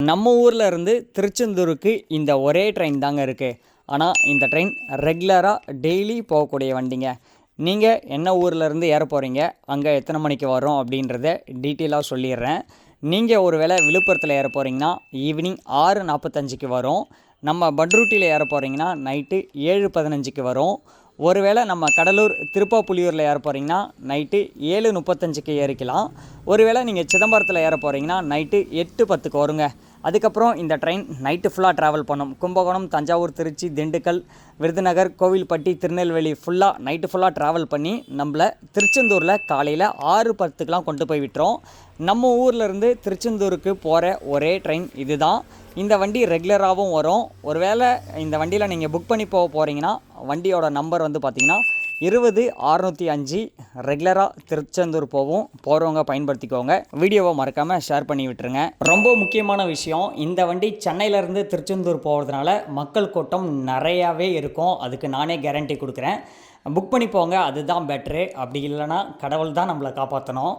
நம்ம ஊரில் இருந்து திருச்செந்தூருக்கு இந்த ஒரே ட்ரெயின் தாங்க இருக்குது. ஆனால் இந்த ட்ரெயின் ரெகுலராக டெய்லி போகக்கூடிய வண்டிங்க. நீங்கள் என்ன ஊரில் இருந்து ஏற போகிறீங்க, அங்கே எத்தனை மணிக்கு வரும் அப்படின்றத டீட்டெயிலாக சொல்லிடுறேன். நீங்கள் ஒரு வேளை விழுப்புரத்தில் ஏற போகிறீங்கன்னா ஈவினிங் 6:45க்கு வரும். நம்ம பண்ருட்டியில் ஏற போகிறீங்கன்னா நைட்டு 7:15க்கு வரும். ஒருவேளை நம்ம கடலூர் திருப்பாப்புலியூரில் ஏற போகிறீங்கன்னா நைட்டு 7:35க்கு ஏறிக்கலாம். ஒருவேளை நீங்கள் சிதம்பரத்தில் ஏற போகிறீங்கன்னா நைட்டு 8:10க்கு வருங்க. அதுக்கப்புறம் இந்த ட்ரெயின் நைட்டு ஃபுல்லாக ட்ராவல் பண்ணும். கும்பகோணம், தஞ்சாவூர், திருச்சி, திண்டுக்கல், விருதுநகர், கோவில்பட்டி, திருநெல்வேலி நைட்டு ஃபுல்லாக ட்ராவல் பண்ணி நம்மளை திருச்செந்தூரில் காலையில் 6:10க்கெலாம் கொண்டு போய் விட்டுரும். நம்ம ஊர்லேருந்து திருச்செந்தூருக்கு போகிற ஒரே ட்ரெயின் இது தான். இந்த வண்டி ரெகுலராகவும் வரும். ஒருவேளை இந்த வண்டியில் நீங்கள் புக் பண்ணி போகிறீங்கன்னா வண்டியோட நம்பர் பார்த்திங்கன்னா 20605 ரெகுலராக திருச்செந்தூர் போகும். போகிறவங்க பயன்படுத்திக்கோங்க. வீடியோவை மறக்காமல் ஷேர் பண்ணி விட்டுருங்க. ரொம்ப முக்கியமான விஷயம், இந்த வண்டி சென்னையிலேருந்து திருச்செந்தூர் போகிறதுனால மக்கள் கூட்டம் நிறையாவே இருக்கும். அதுக்கு நானே கேரண்டி கொடுக்குறேன். புக் பண்ணி போங்க, அதுதான் பெட்ரு. அப்படி இல்லைனா கடவுள் தான் நம்மளை காப்பாற்றணும்.